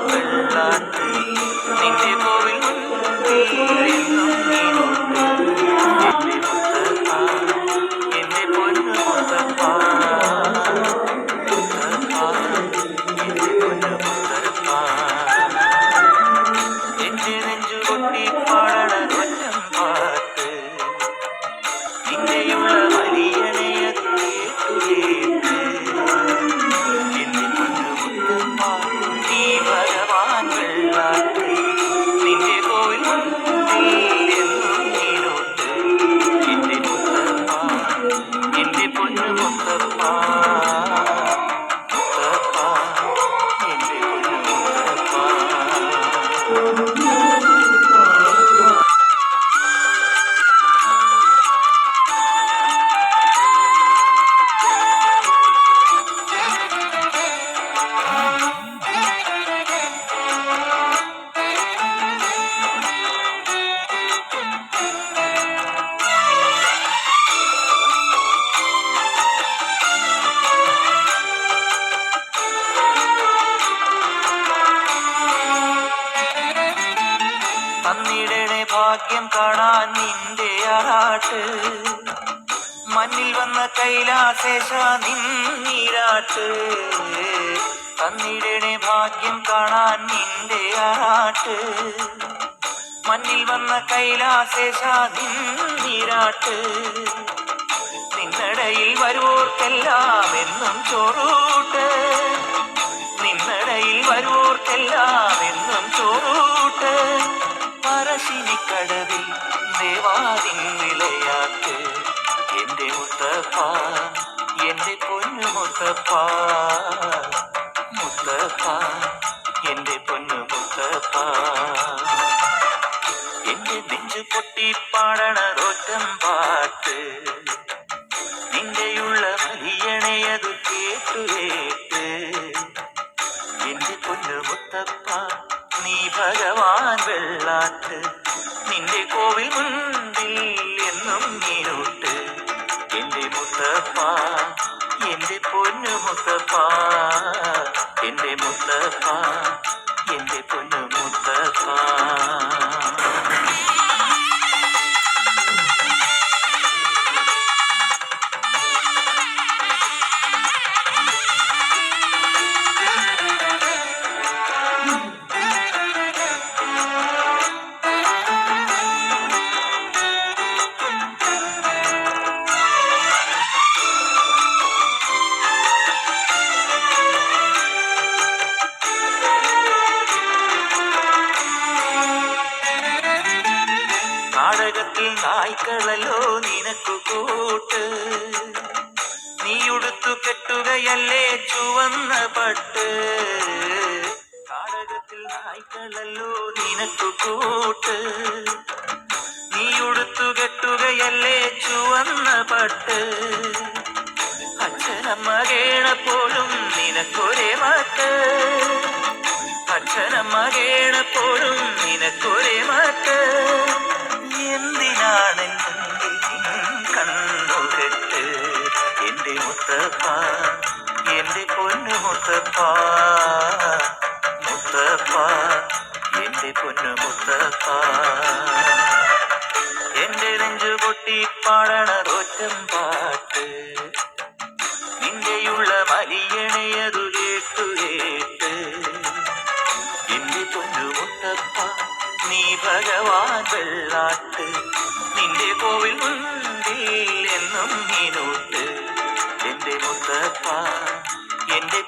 വെള്ളാട്ട് നിന്റെ കോവിൽ മുൻപിലെന്നും നീനോട്ട് എന്റെ മുത്തപ്പ എന്റെ പൊന്നു മുത്തപ്പ മുത്തപ്പ എന്റെ പൊന്നു മുത്തപ്പ എന്റെ നെഞ്ചു കൊട്ടി പാടണ കൊല്ലം പാട്ട് നിന്റെയുള്ള വലിയണയത് കേട്ടു കേട്ട് എന്റെ പൊന്നു മുത്തപ്പ നീ ഭഗവാൻ വെള്ളാട്ട് നിന്റെ കോവിൽ മുൻപിൽ എന്നും നീനോട്ട് എന്റെ മുത്തപ്പ എന്റെ പൊന്നു മുത്തപ്പ മുത്തപ്പ എന്റെ പൊന്നു മുത്തപ്പ. തന്നിടണേ ഭാഗ്യം കാണാൻ നിന്റെ ആറാട്ട് മണ്ണിൽ വന്ന കൈലാസേശ നിന്നീരാട്ട് തന്നിടണേ ഭാഗ്യം കാണാൻ നിന്റെ ആറാട്ട് മണ്ണിൽ വന്ന കൈലാസേശ നിന്നീരാട്ട് നിന്നടയിൽ വരുവോർക്കെല്ലാം എന്നും ചോറൂട്ട് നിന്നടയിൽ വരുവോർക്കെല്ലാം എന്നും ചോറൂട്ട് പറശ്ശിനിക്കടവിൽ ദേവാദിൻ വിളയാട്ട് എന്റെ മുത്തപ്പ എന്റെ പൊന്നു മുത്തപ്പ മുത്തപ്പ എന്റെ പൊന്നു മുത്തപ്പ എന്റെ നെഞ്ചു പൊട്ടി പാടണ റോറ്റം പാട്ട് നിന്റെയുള്ള വലിയണയതു കേട്ടു കേട്ട് എന്റെ പൊന്നു മുത്തപ്പ നീ ഭഗവാൻ വെള്ളാട്ട് നിന്റെ കോവിൽ മുൻപിൽ എന്നും നീനോട്ട് എന്റെ മുത്തപ്പ എന്റെ പൊന്നു മുത്തപ്പ എന്റെ മുത്തപ്പ എന്റെ പൊന്നു മുത്തപ്പ. നാടകത്തിൽ നായ്ക്കളല്ലോ നിനക്കു കൂട്ട് നീയുടുത്തു കെട്ടുകയല്ലേ ചുവന്ന പട്ട് നാടകത്തിൽ നായ്ക്കളല്ലോ നിനക്കു കൂട്ട് നീയുടുത്തു കെട്ടുകയല്ലേ ചുവന്ന പട്ട് അച്ഛനമ്മ കേണപ്പോഴും നിനക്കൊരേ മട്ട് അച്ഛനമ്മ കേണപ്പോഴും നിനക്കൊരേ മട്ട് എന്തിനാണ് മുന്നിൽ കണ്ണുകെട്ട് എന്റെ മുത്തപ്പ എന്റെ പൊന്നു മുത്തപ്പ മുത്തപ്പ എന്റെ പൊന്നു മുത്തപ്പ എന്റെ നെഞ്ചു പൊട്ടി പാടണ റോറ്റം പാട്ട് നിന്റെയുള്ള വലിയണയതു കേട്ടു കേട്ട് എന്റെ പൊന്നു മുത്തപ്പ നീ ഭഗവാൻ വെള്ളാട്ട് നിന്റെ കോവിൽ മുൻപിൽ എന്നും നീനോട്ട് എന്റെ മുത്തപ്പ എന്റെ